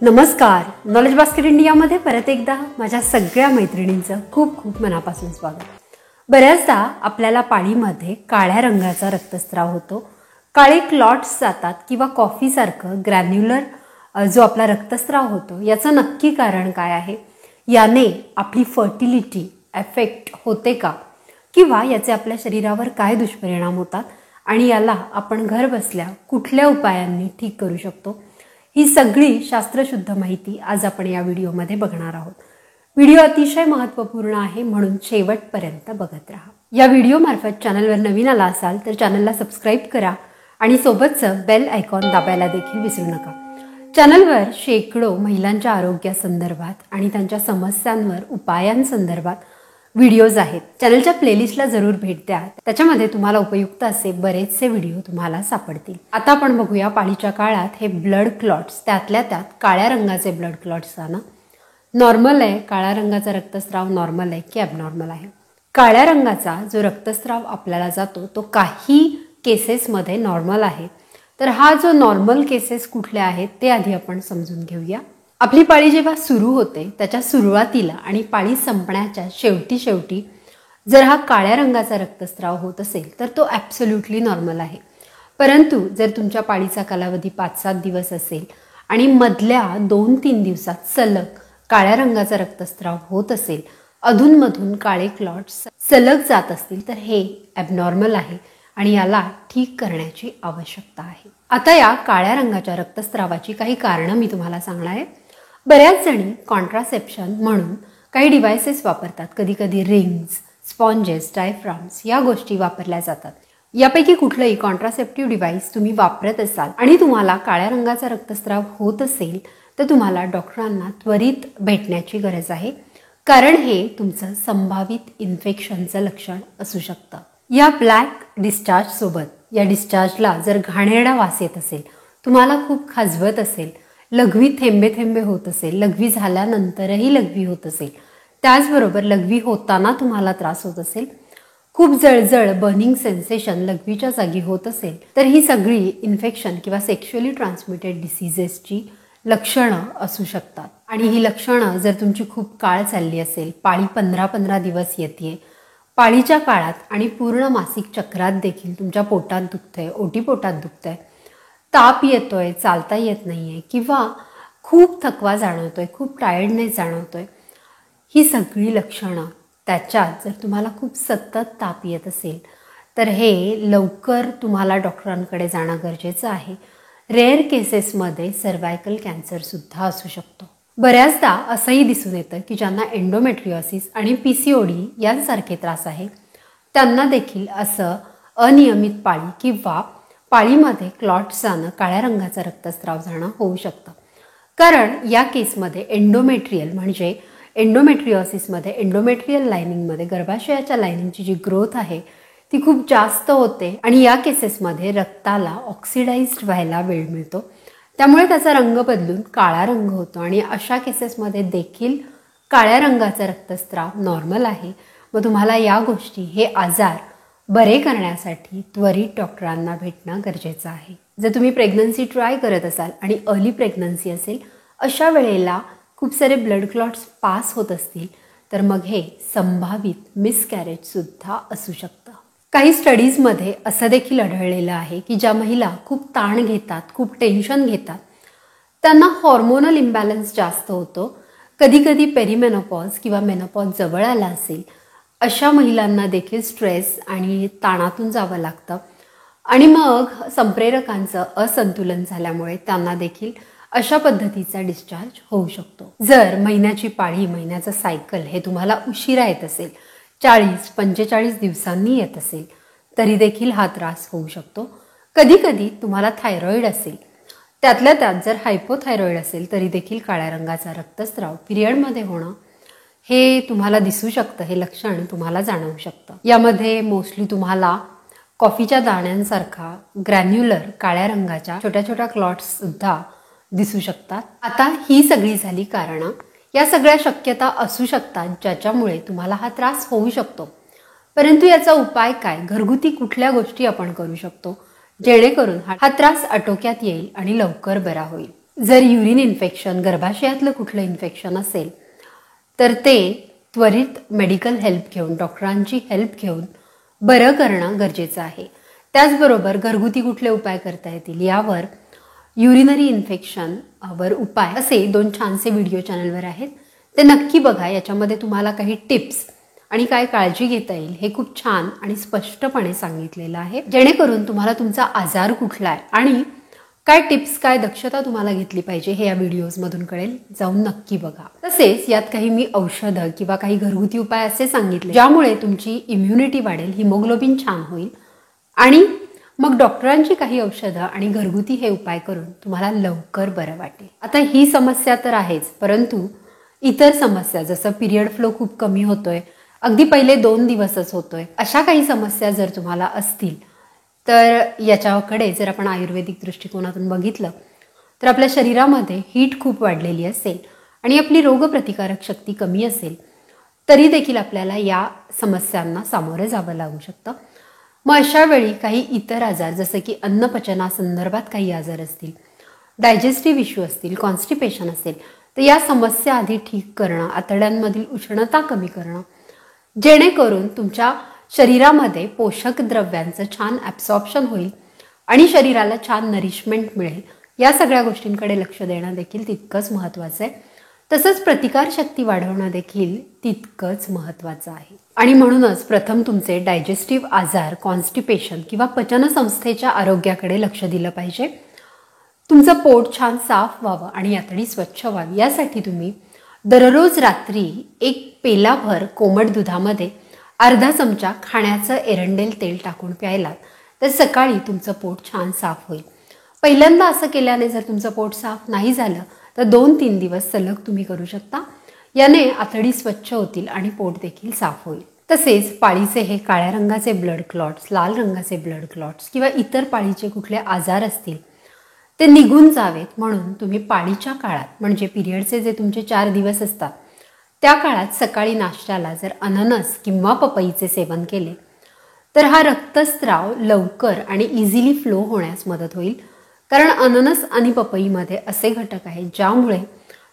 नमस्कार. Knowledge basket इंडियामध्ये परत एकदा माझ्या सगळ्या मैत्रिणींचं खूप खूप मनापासून स्वागत. बऱ्याचदा आपल्याला पाळीमध्ये काळ्या रंगाचा रक्तस्राव होतो, काळे क्लॉट्स जातात किंवा कॉफीसारखं ग्रॅन्युलर जो आपला रक्तस्राव होतो याचं नक्की कारण काय आहे, याने आपली फर्टिलिटी एफेक्ट होते का, किंवा याचे आपल्या शरीरावर काय दुष्परिणाम होतात आणि याला आपण घर बसल्या कुठल्या उपायांनी ठीक करू शकतो, ही सगळी शास्त्रशुद्ध माहिती आज आपण या व्हिडिओमध्ये बघणार आहोत. व्हिडिओ अतिशय महत्त्वपूर्ण आहे, म्हणून शेवटपर्यंत बघत राहा. या व्हिडिओमार्फत चॅनलवर नवीन आला असाल तर चॅनलला सबस्क्राईब करा आणि सोबतचं बेल आयकॉन दाबायला देखील विसरू नका. चॅनलवर शेकडो महिलांच्या आरोग्यासंदर्भात आणि त्यांच्या समस्यांवर उपायांसंदर्भात व्हिडिओज आहेत. चॅनलच्या प्लेलिस्टला जरूर भेट द्या, त्याच्यामध्ये तुम्हाला उपयुक्त असे बरेचसे व्हिडिओ तुम्हाला सापडतील. आता आपण बघूया पाळीच्या काळात हे ब्लड क्लॉट्स, त्यातल्या त्यात काळ्या रंगाचे ब्लड क्लॉट्स जाणं नॉर्मल आहे. काळ्या रंगाचा रक्तस्राव नॉर्मल आहे की ॲबनॉर्मल आहे. काळ्या रंगाचा जो रक्तस्राव आपल्याला जातो तो काही केसेसमध्ये नॉर्मल आहे. तर हा जो नॉर्मल केसेस कुठल्या आहेत ते आधी आपण समजून घेऊया. आपली पाळी जेव्हा सुरू होते त्याच्या सुरुवातीला आणि पाळी संपण्याच्या शेवटी जर हा काळ्या रंगाचा रक्तस्राव होत असेल तर तो ॲब्सोल्युटली नॉर्मल आहे. परंतु जर तुमच्या पाळीचा कालावधी 5-7 दिवस असेल आणि मधल्या 2-3 दिवसात सलग काळ्या रंगाचा रक्तस्राव होत असेल, अधूनमधून काळे क्लॉट्स सलग जात असतील, तर हे ॲबनॉर्मल आहे आणि याला ठीक करण्याची आवश्यकता आहे. आता या काळ्या रंगाच्या रक्तस्रावाची काही कारणं मी तुम्हाला सांगणार आहे. बऱ्याच जणी कॉन्ट्रासेप्शन म्हणून काही डिव्हायसेस वापरतात. कधी रिंग्स, स्पॉन्जेस, डायफ्राम्स या गोष्टी वापरल्या जातात. यापैकी कुठलंही कॉन्ट्रासेप्टिव्ह डिव्हाइस तुम्ही वापरत असाल आणि तुम्हाला काळ्या रंगाचा रक्तस्राव होत असेल तर तुम्हाला डॉक्टरांना त्वरित भेटण्याची गरज आहे, कारण हे तुमचं संभावित इन्फेक्शनचं लक्षण असू शकतं. या ब्लॅक डिस्चार्जसोबत या डिस्चार्जला जर घाणेरडा वास येत असेल, तुम्हाला खूप खाजवत असेल, लघवी थेंबे होत असेल, लघवी झाल्यानंतरही लघवी होत असेल, त्याचबरोबर लघवी होताना तुम्हाला त्रास होत असेल, खूप जळजळ बर्निंग सेन्सेशन लघवीच्या जागी होत असेल, तर ही सगळी इन्फेक्शन किंवा सेक्शुअली ट्रान्समिटेड डिसीजेसची लक्षणं असू शकतात. आणि ही लक्षणं जर तुमची खूप काळ चालली असेल, पाळी 15 दिवस येते, पाळीच्या काळात आणि पूर्ण मासिक चक्रात देखील तुमच्या पोटात दुखतंय, ओटीपोटात दुखतंय, ताप येतोय, चालता येत नाहीये किंवा खूप थकवा जाणवतोय, खूप टायर्डनेस जाणवतोय, ही सगळी लक्षणं त्याच्यात जर तुम्हाला खूप सतत ताप येत असेल तर हे लवकर तुम्हाला डॉक्टरांकडे जाणं गरजेचं आहे. रेअर केसेसमध्ये सर्वायकल कॅन्सरसुद्धा असू शकतो. बऱ्याचदा असंही दिसून येतं की ज्यांना एंडोमेट्रियोसिस आणि PCOD यांसारखे त्रास आहे त्यांना देखील असं अनियमित पाळी किंवा पाळीमध्ये क्लॉट्स जाणं, काळ्या रंगाचा रक्तस्राव जाणं होऊ शकतं. कारण या केसमध्ये एंडोमेट्रियल म्हणजे एंडोमेट्रियोसिसमध्ये एंडोमेट्रियल लायनिंगमध्ये गर्भाशयाच्या लायनिंगची जी ग्रोथ आहे ती खूप जास्त होते आणि या केसेसमध्ये रक्ताला ऑक्सिडाइज्ड व्हायला वेळ मिळतो, त्यामुळे त्याचा रंग बदलून काळा रंग होतो आणि अशा केसेसमध्ये देखील काळ्या रंगाचा रक्तस्राव नॉर्मल आहे. मग तुम्हाला या गोष्टी, हे आजार बरे करण्यासाठी त्वरित डॉक्टरांना भेटणं गरजेचं आहे. जर तुम्ही प्रेग्नन्सी ट्राय करत असाल आणि अर्ली प्रेग्नन्सी असेल, अशा वेळेला खूप सारे ब्लड क्लॉट्स पास होत असतील तर मग हे संभावित मिसकॅरेजसुद्धा असू शकतं. काही स्टडीजमध्ये असं देखील आढळलेलं आहे की ज्या महिला खूप ताण घेतात, खूप टेन्शन घेतात, त्यांना हॉर्मोनल इम्बॅलन्स जास्त होतो. कधी पेरिमेनोपॉज किंवा मेनोपॉज जवळ आला असेल, अशा महिलांना देखील स्ट्रेस आणि ताणातून जावं लागतं आणि मग संप्रेरकांचं असंतुलन झाल्यामुळे त्यांना देखील अशा पद्धतीचा डिस्चार्ज होऊ शकतो. जर महिन्याची पाळी, महिन्याचं सायकल हे तुम्हाला उशिरा येत असेल, 40-45 दिवसांनी येत असेल, तरी देखील हा त्रास होऊ शकतो. कधी तुम्हाला थायरॉईड असेल, त्यातल्या त्यात जर हायपोथायरॉईड असेल, तरी देखील काळ्या रंगाचा रक्तस्राव पिरियडमध्ये होणं हे तुम्हाला दिसू शकतं, हे लक्षण तुम्हाला जाणवू शकतं. यामध्ये मोस्टली तुम्हाला कॉफीच्या दाण्यांसारखा ग्रॅन्युलर काळ्या रंगाच्या छोट्या क्लॉट्ससुद्धा दिसू शकतात. आता ही सगळी झाली कारणं. या सगळ्या शक्यता असू शकतात ज्याच्यामुळे तुम्हाला हा त्रास होऊ शकतो. परंतु याचा उपाय काय, घरगुती कुठल्या गोष्टी आपण करू शकतो जेणेकरून हा त्रास आटोक्यात येईल आणि लवकर बरा होईल. जर युरिन इन्फेक्शन, गर्भाशयातलं कुठलं इन्फेक्शन असेल तर ते त्वरित मेडिकल हेल्प घेऊन, डॉक्टरांची हेल्प घेऊन बरं करणं गरजेचं आहे. त्याचबरोबर घरगुती कुठले उपाय करता येतील यावर, युरिनरी इन्फेक्शन वर उपाय असे 2 छानसे व्हिडिओ चॅनलवर आहेत. ते नक्की बघा. याच्यामध्ये तुम्हाला काही टिप्स आणि काय काळजी घेता येईल हे खूप छान आणि स्पष्टपणे सांगितलेलं आहे, जेणेकरून तुम्हाला तुमचा आजार कुठला आहे आणि काय टिप्स, काय दक्षता तुम्हाला घेतली पाहिजे हे या व्हिडिओजमधून कळेल. जाऊन नक्की बघा. तसेच यात काही मी औषधं किंवा काही घरगुती उपाय असे सांगितले ज्यामुळे तुमची इम्युनिटी वाढेल, हिमोग्लोबिन छान होईल आणि मग डॉक्टरांची काही औषधं आणि घरगुती हे उपाय करून तुम्हाला लवकर बरं वाटेल. आता ही समस्या तर आहेच, परंतु इतर समस्या जसं पिरियड फ्लो खूप कमी होतोय, अगदी पहिले 2 दिवसच होतोय, अशा काही समस्या जर तुम्हाला असतील तर याच्याकडे जर आपण आयुर्वेदिक दृष्टिकोनातून बघितलं तर आपल्या शरीरामध्ये हीट खूप वाढलेली असेल आणि आपली रोगप्रतिकारक शक्ती कमी असेल तरी देखील आपल्याला या समस्यांना सामोरं जावं लागू शकतं. मग अशा वेळी काही इतर आजार जसं की अन्नपचनासंदर्भात काही आजार असतील, डायजेस्टिव्ह इश्यू असतील, कॉन्स्टिपेशन असेल, तर या समस्या आधी ठीक करणं, आतड्यांमधील उष्णता कमी करणं, जेणेकरून तुमच्या शरीरामध्ये पोषक द्रव्यांचं छान ॲब्सॉर्प्शन होईल आणि शरीराला छान नरिशमेंट मिळेल, या सगळ्या गोष्टींकडे लक्ष देणं देखील तितकंच महत्त्वाचं आहे. तसंच प्रतिकारशक्ती वाढवणं देखील तितकंच महत्त्वाचं आहे. आणि म्हणूनच प्रथम तुमचे डायजेस्टिव्ह आजार, कॉन्स्टिपेशन किंवा पचनसंस्थेच्या आरोग्याकडे लक्ष दिलं पाहिजे. तुमचं पोट छान साफ व्हावं आणि आतडी स्वच्छ व्हावी यासाठी तुम्ही दररोज रात्री 1 पेलाभर कोमट दुधामध्ये अर्धा चमचा खाण्याचं एरंडेल तेल टाकून प्यायलात तर सकाळी तुमचं पोट छान साफ होईल. पहिल्यांदा असं केल्याने जर तुमचं पोट साफ नाही झालं तर 2-3 दिवस सलग तुम्ही करू शकता. याने आतडी स्वच्छ होतील आणि पोट देखील साफ होईल. तसेच पाळीचे हे काळ्या रंगाचे ब्लड क्लॉट्स, लाल रंगाचे ब्लड क्लॉट्स किंवा इतर पाळीचे कुठले आजार असतील ते निघून जावेत म्हणून तुम्ही पाळीच्या काळात म्हणजे पिरियडचे जे तुमचे 4 दिवस असतात त्या काळात सकाळी नाश्त्याला जर अननस किंवा पपईचे सेवन केले तर हा रक्तस्राव लवकर आणि इझिली फ्लो होण्यास मदत होईल. कारण अननस आणि पपईमध्ये असे घटक आहेत ज्यामुळे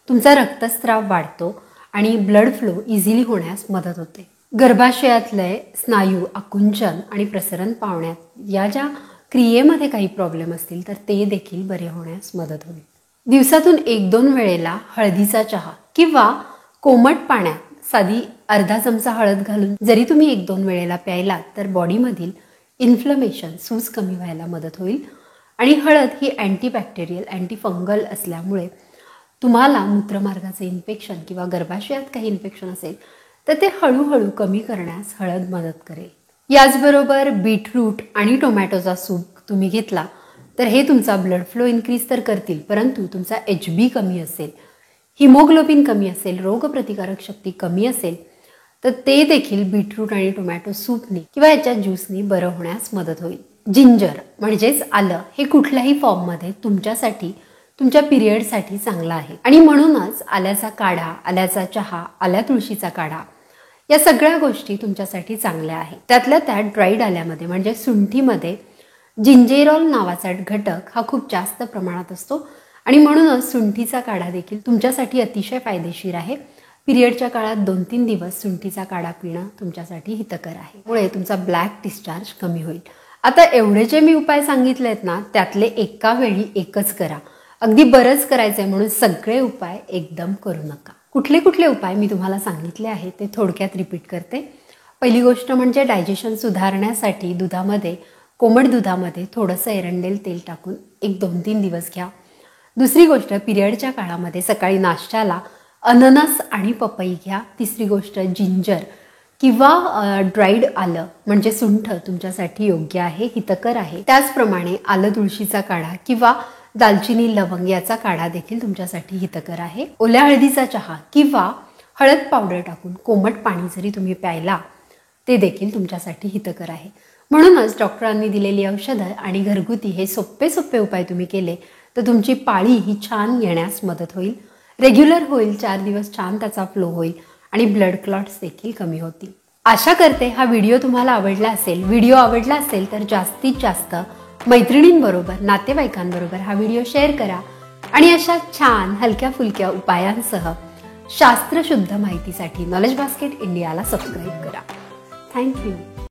तुमचा रक्तस्राव वाढतो आणि ब्लड फ्लो इझिली होण्यास मदत होते. गर्भाशयातले स्नायू आकुंचन आणि प्रसरण पावण्यात या ज्या क्रियेमध्ये काही प्रॉब्लेम असतील तर ते देखील बरे होण्यास मदत होईल. दिवसातून 1-2 वेळेला हळदीचा चहा किंवा कोमट पाण्यात साधी अर्धा चमचा हळद घालून जरी तुम्ही 1-2 वेळेला प्यायलात तर बॉडीमधील इन्फ्लमेशन, सूज कमी व्हायला मदत होईल. आणि हळद ही अँटीबॅक्टेरियल, अँटीफंगल असल्यामुळे तुम्हाला मूत्रमार्गाचे इन्फेक्शन किंवा गर्भाशयात काही इन्फेक्शन असेल तर ते हळूहळू कमी करण्यास हळद मदत करेल. याचबरोबर बीटरूट आणि टोमॅटोचा सूप तुम्ही घेतला तर हे तुमचा ब्लड फ्लो इन्क्रीज तर करतील, परंतु तुमचा HB कमी असेल, हिमोग्लोबिन कमी असेल, रोगप्रतिकारक शक्ती कमी असेल तर ते देखील बीटरूट आणि टोमॅटो सूपनी किंवा याच्या ज्यूसनी बरं होण्यास मदत होईल. जिंजर म्हणजेच आलं हे कुठल्याही फॉर्ममध्ये तुमच्यासाठी, तुमच्या पिरियडसाठी चांगलं आहे आणि म्हणूनच आल्याचा काढा, आल्याचा चहा, आल्या तुळशीचा काढा या सगळ्या गोष्टी तुमच्यासाठी चांगल्या आहेत. त्यातल्या त्यात ड्राईड आल्यामध्ये म्हणजे सुंठीमध्ये जिंजेरॉल नावाचा घटक हा खूप जास्त प्रमाणात असतो आणि म्हणूनच सुंठीचा काढा देखील तुमच्यासाठी अतिशय फायदेशीर आहे. पिरियडच्या काळात 2-3 दिवस सुंठीचा काढा पिणं तुमच्यासाठी हितकर आहे. त्यामुळे तुमचा ब्लॅक डिस्चार्ज कमी होईल. आता एवढे जे मी उपाय सांगितले आहेत ना त्यातले एका वेळी एकच करा. अगदी बरंच करायचं आहे म्हणून सगळे उपाय एकदम करू नका. कुठले कुठले उपाय मी तुम्हाला सांगितले आहेत ते थोडक्यात रिपीट करते. पहिली गोष्ट म्हणजे डायजेशन सुधारण्यासाठी दुधामध्ये, कोमट दुधामध्ये थोडंसं एरंडेल तेल टाकून 1-2-3 दिवस घ्या. दुसरी गोष्ट पिरियडच्या काळामध्ये सकाळी नाश्त्याला अननस आणि पपई घ्या. तिसरी गोष्ट जिंजर किंवा ड्राईड आलं म्हणजे सुंठ तुमच्यासाठी योग्य आहे, हितकर आहे. त्याचप्रमाणे आलं तुळशीचा काढा किंवा दालचिनी लवंग याचा काढा देखील तुमच्यासाठी हितकर आहे. ओल्या हळदीचा चहा किंवा हळद पावडर टाकून कोमट पाणी जरी तुम्ही प्यायला ते देखील तुमच्यासाठी हितकर आहे. म्हणूनच डॉक्टरांनी दिलेली औषधं आणि घरगुती हे सोपे सोपे उपाय तुम्ही केले तर तुमची पाळी ही छान येण्यास मदत होईल, रेग्युलर होईल, 4 दिवस छान त्याचा फ्लो होईल आणि ब्लड क्लॉट्स देखील कमी होतील. आशा करते हा व्हिडिओ तुम्हाला आवडला असेल. व्हिडिओ आवडला असेल तर जास्तीत जास्त मैत्रिणींबरोबर, नातेवाईकांबरोबर हा व्हिडिओ शेअर करा आणि अशा छान हलक्या फुलक्या उपायांसह शास्त्रशुद्ध माहितीसाठी नॉलेज बास्केट इंडियाला सबस्क्राईब करा. थँक्यू.